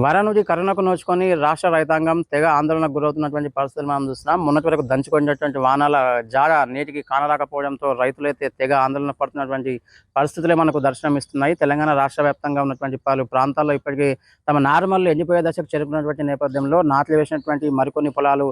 వరనుడి కరుణకు నోచుకొని రాష్ట్ర రైతాంగం తెగ ఆందోళనకు గురవుతున్నటువంటి పరిస్థితులు మనం చూస్తున్నాం. మొన్నటి వరకు దంచుకున్నటువంటి వానాల జాడ నేటికి కానరాకపోవడంతో రైతులైతే తెగ ఆందోళన పడుతున్నటువంటి పరిస్థితులే మనకు దర్శనమిస్తున్నాయి. తెలంగాణ రాష్ట్ర వ్యాప్తంగా ఉన్నటువంటి పలు ప్రాంతాల్లో ఇప్పటికీ తమ నారుమల్లు ఎండిపోయే దశకు చేరుకున్నటువంటి నేపథ్యంలో నాట్లు వేసినటువంటి మరికొన్ని పొలాలు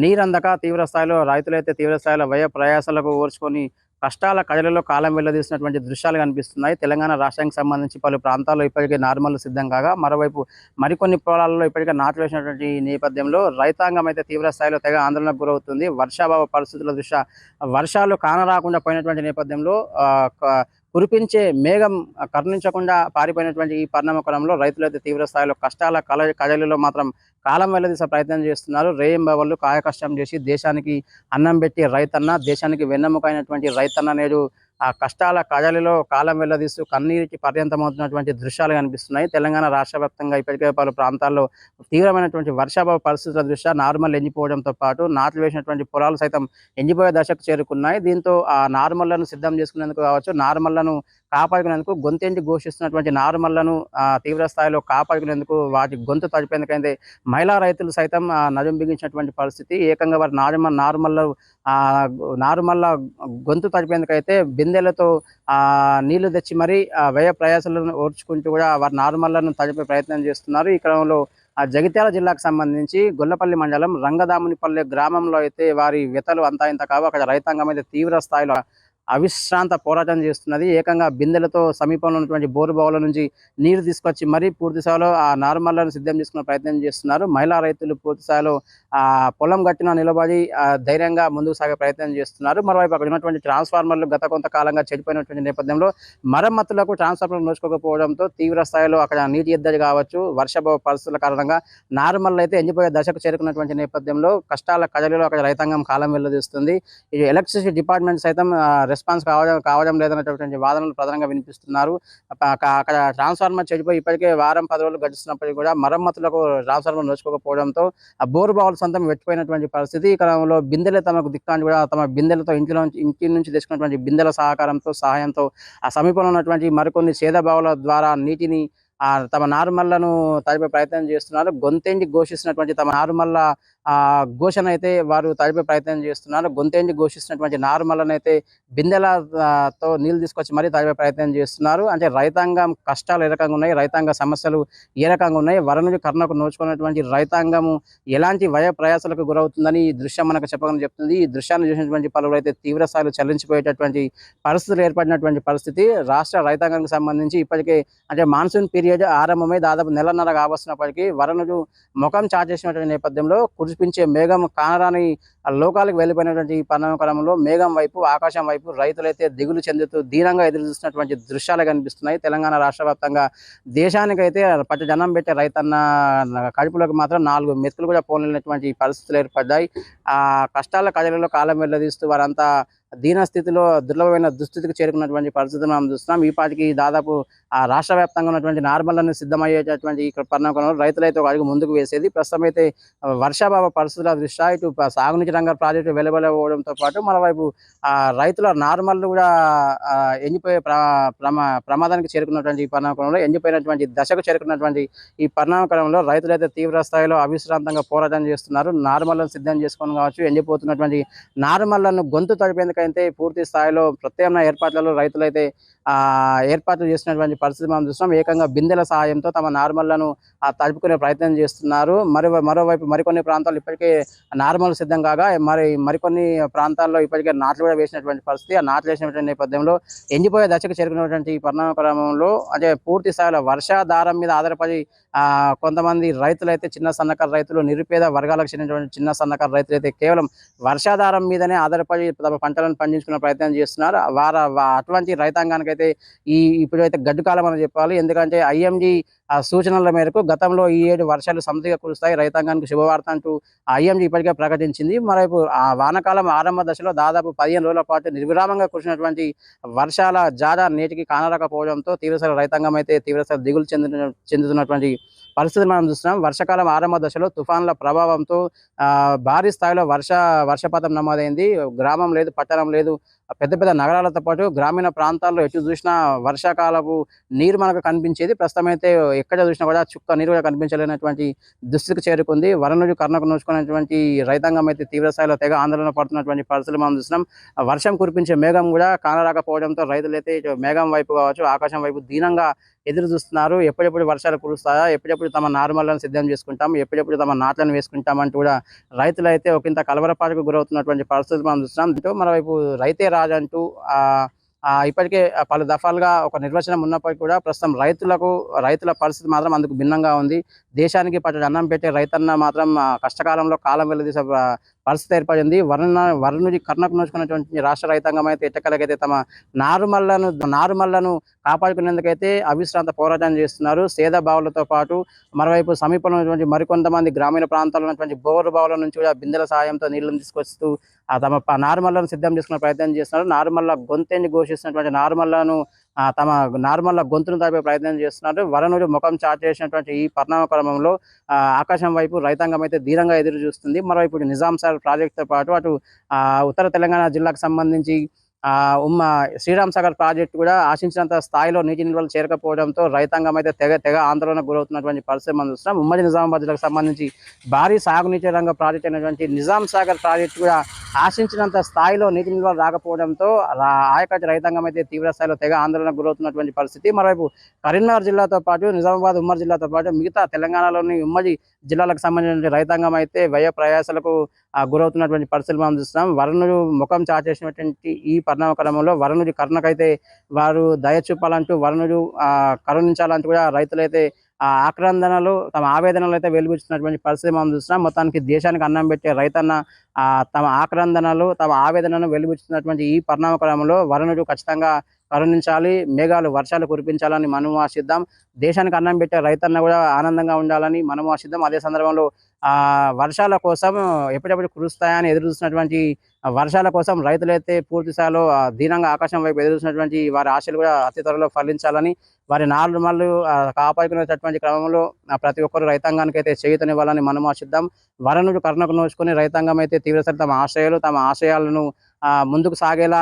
నీరందక తీవ్ర స్థాయిలో రైతులైతే తీవ్ర స్థాయిలో వ్యయ ప్రయాసాలకు ఓర్చుకొని కష్టాల కడలిలో కాలం వెళ్లదీసినటువంటి దృశ్యాలు కనిపిస్తున్నాయి. తెలంగాణ రాష్ట్రానికి సంబంధించి పలు ప్రాంతాల్లో ఇప్పటికే నార్మల్ సిద్ధం కాగా మరోవైపు మరికొన్ని పొలాలలో ఇప్పటికే నాట్లు వేసినటువంటి నేపథ్యంలో రైతాంగం అయితే తీవ్ర స్థాయిలో తెగ ఆందోళనకు గురవుతుంది. వర్షాభావ పరిస్థితుల దృష్ట్యా వర్షాలు కానరాకుండా పోయినటువంటి నేపథ్యంలో కురిపించే మేఘం కరుణించకుండా పారిపోయినటువంటి ఈ పరిణామక్రమంలో రైతులైతే తీవ్ర స్థాయిలో కష్టాల కడలిలో మాత్రం కాలం వెళ్లదీసే ప్రయత్నం చేస్తున్నారు. రేయింబవళ్ళు కాయ కష్టం చేసి దేశానికి అన్నం పెట్టి రైతన్న, దేశానికి వెన్నెముక అయినటువంటి రైతన్న నేడు ఆ కష్టాల కడలిలో కాలం వెళ్లదీస్తూ కన్నీరికి పర్యంతమవుతున్నటువంటి దృశ్యాలు కనిపిస్తున్నాయి. తెలంగాణ రాష్ట్ర వ్యాప్తంగా ఇప్పటికే పలు ప్రాంతాల్లో తీవ్రమైనటువంటి వర్షాభావ పరిస్థితుల దృష్ట్యా నార్మల్ ఎండిపోవడంతో పాటు నాట్లు వేసినటువంటి పొలాలు సైతం ఎండిపోయే దశకు చేరుకున్నాయి. దీంతో ఆ నార్మల్లను సిద్ధం చేసుకునేందుకు కావచ్చు, నార్మల్లను కాపాడుకునేందుకు గొంతెండి ఘోషిస్తున్నటువంటి నార్మల్లను తీవ్ర స్థాయిలో కాపాడుకునేందుకు వాటి గొంతు తడిపేందుకైతే మహిళా రైతులు సైతం నడుం బిగించినటువంటి పరిస్థితి. ఏకంగా వారి నారుమల్ల గొంతు తడిపేందుకైతే బిందెలతో నీళ్లు తెచ్చి మరీ వ్యయ ప్రయాసాలను ఓర్చుకుంటూ కూడా వారి నారుమల్లను తడిపే ప్రయత్నం చేస్తున్నారు. ఈ క్రమంలో జగిత్యాల జిల్లాకు సంబంధించి గొల్లపల్లి మండలం రంగదామునిపల్లె గ్రామంలో అయితే వారి వ్యతలు అంతా ఇంత కావు. అక్కడ రైతాంగం అయితే తీవ్ర స్థాయిలో అవిశ్రాంత పోరాటం చేస్తున్నది. ఏకంగా బిందెలతో సమీపంలో ఉన్నటువంటి బోరు బావుల నుంచి నీరు తీసుకొచ్చి మరీ పూర్తి స్థాయిలో ఆ నార్మల్లను సిద్ధం చేసుకునే ప్రయత్నం చేస్తున్నారు. మహిళా రైతులు పూర్తి స్థాయిలో పొలం గట్టిన నిలబడి ధైర్యంగా ముందుకు సాగే ప్రయత్నం చేస్తున్నారు. మరోవైపు అక్కడ ఉన్నటువంటి ట్రాన్స్ఫార్మర్లు గత కొంతకాలంగా చెడిపోయినటువంటి నేపథ్యంలో మరమ్మతులకు ట్రాన్స్ఫార్మర్లు నోచుకోకపోవడంతో తీవ్ర స్థాయిలో అక్కడ నీటి ఎద్దడి కావచ్చు, వర్షభావ పరిస్థితుల కారణంగా నార్మల్ అయితే ఎండిపోయే దశకు చేరుకున్నటువంటి నేపథ్యంలో కష్టాల కదలిలో అక్కడ రైతాంగం కాలం వెళ్లదీస్తుంది. ఈ ఎలక్ట్రిసిటీ డిపార్ట్మెంట్ సైతం రెస్పాన్స్ కావడం లేదన్నటువంటి వాదనలు ప్రధానంగా వినిపిస్తున్నారు. అక్కడ ట్రాన్స్ఫార్మర్ చెడిపోయి ఇప్పటికే వారం 10 రోజులు గడుస్తున్నప్పటికీ కూడా మరమ్మతులకు ట్రాన్స్ఫార్మర్ నోచుకోకపోవడంతో ఆ బోరు బావులు సొంతం వెట్టిపోయినటువంటి పరిస్థితి. ఈ క్రమంలో బిందెలే తమకు దిక్కాని కూడా తమ బిందెలతో ఇంటి నుంచి తెచ్చుకున్నటువంటి బిందెల సహాయంతో ఆ సమీపంలో ఉన్నటువంటి మరికొన్ని సేద బావుల ద్వారా నీటిని తమ నారుమల్లను తడిపే ప్రయత్నం చేస్తున్నారు. గొంతెండి ఘోషిస్తున్నటువంటి తమ నారుమల్ల ఘోషణ అయితే వారు తడిపే ప్రయత్నం చేస్తున్నారు. గొంతెండి ఘోషిస్తున్నటువంటి నారుమల్లను అయితే బిందెలతో నీళ్లు తీసుకొచ్చి మరీ తడిపే ప్రయత్నం చేస్తున్నారు. అంటే రైతాంగం కష్టాలు ఏ రకంగా ఉన్నాయి, రైతాంగ సమస్యలు ఏ రకంగా ఉన్నాయి, వరనుడి కరుణకు నోచుకున్నటువంటి రైతాంగము ఎలాంటి వ్యయ ప్రయాసాలకు గురవుతుందని ఈ దృశ్యం మనకు చెప్పగలని చెప్తుంది. ఈ దృశ్యాన్ని చూసినటువంటి పలువురు అయితే తీవ్ర స్థాయిలో చలించిపోయేటటువంటి పరిస్థితులు ఏర్పడినటువంటి పరిస్థితి. రాష్ట్ర రైతాంగానికి సంబంధించి ఇప్పటికే అంటే మాన్సూన్ పీరియడ్ ఆరంభమై దాదాపు నెలన్నర కావస్తున్నప్పటికీ వరనుడు ముఖం చాటేసినటువంటి నేపథ్యంలో కురిపించే మేఘం కానరాని లోకాలకు వెళ్ళిపోయినటువంటి ఈ పరిణామక్రమంలో మేఘం వైపు, ఆకాశం వైపు రైతులైతే దిగులు చెందుతూ దీనంగా ఎదురు చూస్తున్నటువంటి దృశ్యాలు కనిపిస్తున్నాయి. తెలంగాణ రాష్ట్ర వ్యాప్తంగా దేశానికైతే పట్టు జనం పెట్టే రైతన్న కడుపులోకి మాత్రం 4 మెతుకులు కూడా పోలేనటువంటి పరిస్థితులు ఏర్పడ్డాయి. కష్టాల కడలిలో కాలం వెళ్లదీస్తూ వారంతా దీనస్థితిలో దుర్లభమైన దుస్థితికి చేరుకున్నటువంటి పరిస్థితులు మనం చూస్తున్నాం. ఈ పాటికి దాదాపు రాష్ట్ర వ్యాప్తంగా ఉన్నటువంటి నార్మల్లను సిద్ధమయ్యేటటువంటి ఈ పరిణామంలో రైతులైతే ఒక అడుగు ముందుకు వేసేది. ప్రస్తుతం అయితే వర్షాభావ పరిస్థితుల దృష్ట్యా ఇటు సాగునీటి రంగ ప్రాజెక్టు వెలువలవడంతో పాటు మరోవైపు రైతుల నార్మల్ను కూడా ఎండిపోయే ప్రమాదానికి చేరుకున్నటువంటి ఈ పరిణామంలో ఎండిపోయినటువంటి దశకు చేరుకున్నటువంటి ఈ పరిణామక్రమంలో రైతులైతే తీవ్ర స్థాయిలో అవిశ్రాంతంగా పోరాటం చేస్తున్నారు. నార్మల్లను సిద్ధం చేసుకొని కావచ్చు, ఎండిపోతున్నటువంటి నార్మల్లను గొంతు తడిపేందుకైతే పూర్తి స్థాయిలో ప్రత్యామ్నాయ ఏర్పాట్లలో రైతులైతే ఏర్పాట్లు చేసినటువంటి పరిస్థితి మనం చూస్తున్నాం. ఏకంగా బిందెల సహాయంతో తమ నార్మల్లను తడుపుకునే ప్రయత్నం చేస్తున్నారు. మరోవైపు మరికొన్ని ప్రాంతాలు ఇప్పటికే నార్మల్ సిద్ధం కాగా మరికొన్ని ప్రాంతాల్లో ఇప్పటికే నాట్లు కూడా వేసినటువంటి పరిస్థితి. ఆ నాట్లు వేసినటువంటి నేపథ్యంలో ఎండిపోయే దశకు చేరుకున్నటువంటి ఈ పరిణామ క్రమంలో అంటే పూర్తి స్థాయిలో వర్షాధారం మీద ఆధారపడి కొంతమంది రైతులు అయితే చిన్న సన్నకారు రైతులు, నిరుపేద వర్గాలకు చెందినటువంటి చిన్న సన్నకారు రైతులు అయితే కేవలం వర్షాధారం మీదనే ఆధారపడి తమ పంటలను పండించుకునే ప్రయత్నం చేస్తున్నారు. అటువంటి రైతాంగానికి అయితే ఇప్పుడైతే గడ్డు కాలం అని చెప్పాలి. ఎందుకంటే ఐఎండీ సూచనల మేరకు గతంలో ఈ ఏడు వర్షాలు సమృద్ధిగా కురుస్తాయి, రైతాంగానికి శుభవార్త అంటూ ఐఎండీ ఇప్పటికే ప్రకటించింది. మరోవైపు వానాకాలం ఆరంభ దశలో దాదాపు 15 రోజుల పాటు నిర్విరామంగా కురిసినటువంటి వర్షాల జాడ నేటికి కానరాకపోవడంతో తీవ్రస్థాయి రైతాంగం అయితే తీవ్రస్థాయి దిగులు చెందుతున్నటువంటి పరిస్థితి మనం చూస్తున్నాం. వర్షాకాలం ఆరంభ దశలో తుఫాన్ల ప్రభావంతో భారీ స్థాయిలో వర్షపాతం నమోదైంది. గ్రామం లేదు, పట్టణ ఆస్కారం లేదు. పెద్ద పెద్ద నగరాలతో పాటు గ్రామీణ ప్రాంతాల్లో ఎటు చూసినా వర్షాకాలపు నీరు మనకు కనిపించేది. ప్రస్తుతం అయితే ఎక్కడ చూసినా కూడా చుక్క నీరు కూడా కనిపించలేనటువంటి దుస్థితికి చేరుకుంది. వరనుడి కర్ణకు నోచుకున్నటువంటి రైతాంగం అయితే తీవ్ర స్థాయిలో తెగ ఆందోళన పడుతున్నటువంటి పరిస్థితులు మనం చూస్తున్నాం. వర్షం కురిపించే మేఘం కూడా కానరాకపోవడంతో రైతులైతే ఇటు మేఘం వైపు కావచ్చు, ఆకాశం వైపు దీనంగా ఎదురు చూస్తున్నారు. ఎప్పుడెప్పుడు వర్షాలు కురుస్తాయా, ఎప్పుడెప్పుడు తమ నారుమళ్ళను సిద్ధం చేసుకుంటాం, ఎప్పుడెప్పుడు తమ నాట్లను వేసుకుంటాం అంటూ కూడా రైతులైతే ఒకంత కలవరపాటుకు గురవుతున్నటువంటి పరిస్థితి మనం చూస్తున్నాం. ఇటు మరోవైపు రైతే రాజు అంటూ ఇప్పటికే పలు దఫాలుగా ఒక నిర్వచనం ఉన్నప్పటికీ కూడా ప్రస్తుతం రైతుల పరిస్థితి మాత్రం అందుకు భిన్నంగా ఉంది. దేశానికి పట్టడి అన్నం పెట్టే రైతన్న మాత్రం కష్టకాలంలో కాలం వెళ్లదీసే పరిస్థితి ఏర్పడింది. వరుణుడి కర్ణకు నోచుకున్నటువంటి రాష్ట్ర రైతాంగం అయితే ఎట్టకలకైతే తమ నారుమల్లను కాపాడుకునేందుకైతే అవిశ్రాంత పోరాటం చేస్తున్నారు. సేద బావులతో పాటు మరోవైపు సమీపంలో ఉన్నటువంటి మరికొంతమంది గ్రామీణ ప్రాంతాల్లో ఉన్నటువంటి బోరు బావుల నుంచి కూడా బిందెల సాయంతో నీళ్లను తీసుకొస్తూ తమ నారుమల్లను సిద్ధం చేసుకునే ప్రయత్నం చేస్తున్నారు. నారుమల్ల గొంతెని ఘోషిస్తున్నటువంటి తమ నార్మల్ గొంతును తప్పే ప్రయత్నం చేస్తున్నారు. వరుణుడు ముఖం చాటేసినటువంటి ఈ పరిణామ క్రమంలో ఆకాశం వైపు రైతాంగం అయితే ధీరంగా ఎదురు చూస్తుంది. మరోవైపు నిజాం సాగర్ ప్రాజెక్టుతో పాటు అటు ఉత్తర తెలంగాణ జిల్లాకు సంబంధించి శ్రీరామ్ సాగర్ ప్రాజెక్టు కూడా ఆశించినంత స్థాయిలో నీటి నిల్వలు చేరకపోవడంతో రైతాంగం అయితే తెగ ఆందోళనకు గురవుతున్నటువంటి పరిస్థితి మనం చూస్తున్నాం. ఉమ్మడి నిజామాబాద్ జిల్లాకు సంబంధించి భారీ సాగునీటి రంగ ప్రాజెక్ట్ అయినటువంటి నిజాం సాగర్ ప్రాజెక్టు కూడా ఆశించినంత స్థాయిలో నీటి నిల్వలు రాకపోవడంతో ఆయకట్టు రైతాంగం అయితే తీవ్ర స్థాయిలో తెగ ఆందోళనకు గురవుతున్నటువంటి పరిస్థితి. మరోవైపు కరీంనగర్ జిల్లాతో పాటు నిజామాబాద్ ఉమ్మడి జిల్లాతో పాటు మిగతా తెలంగాణలోని ఉమ్మడి జిల్లాలకు సంబంధించిన రైతాంగం అయితే వ్యయ ప్రయాసాలకు గురవుతున్నటువంటి పరిస్థితులు మనం చూస్తున్నాం. వరుణుడు ముఖం చాటేసినటువంటి ఈ పరిణామ క్రమంలో వరుణుడి కర్ణకైతే వారు దయ చూపాలంటూ వరుణుడు కరుణించాలంటూ కూడా రైతులైతే ఆక్రందనలు తమ ఆవేదనలు అయితే వెలుగుతున్నటువంటి పరిస్థితి మనం చూస్తున్నాం. మొత్తానికి దేశానికి అన్నం పెట్టే రైతన్న తమ ఆక్రందనలు తమ ఆవేదనను వెలుగుతున్నటువంటి ఈ పరిణామ క్రమంలో వరుణుడు ఖచ్చితంగా కరుణించాలి, వర్షాలు కురిపించాలని మనము ఆశిద్దాం. దేశానికి అన్నం పెట్టే రైతన్న కూడా ఆనందంగా ఉండాలని మనము ఆశిద్దాం. అదే సందర్భంలో వర్షాల కోసం ఎప్పుడెప్పుడు కురుస్తాయని ఎదురు చూస్తున్నటువంటి వర్షాల కోసం రైతులైతే పూర్తి స్థాయిలో దీనంగా ఆకాశం వైపు ఎదురు చూసినటువంటి వారి ఆశలు కూడా అతి త్వరలో ఫలించాలని, వారి నాలుమల్లు కాపాడుకునేటటువంటి క్రమంలో ప్రతి ఒక్కరు రైతాంగానికి అయితే చేయూతనివ్వాలని మనం ఆశిద్దాం. వరుణుడు కర్ణకు నోచుకొని రైతాంగం అయితే తీవ్రస్థాయి తమ ఆశయాలను ముందుకు సాగేలా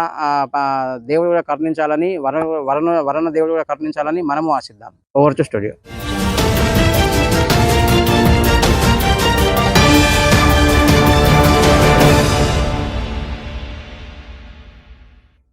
దేవుడు కూడా కరుణించాలని వరుణ దేవుడు కూడా కరుణించాలని మనము ఆశిద్దాం. Over to studio.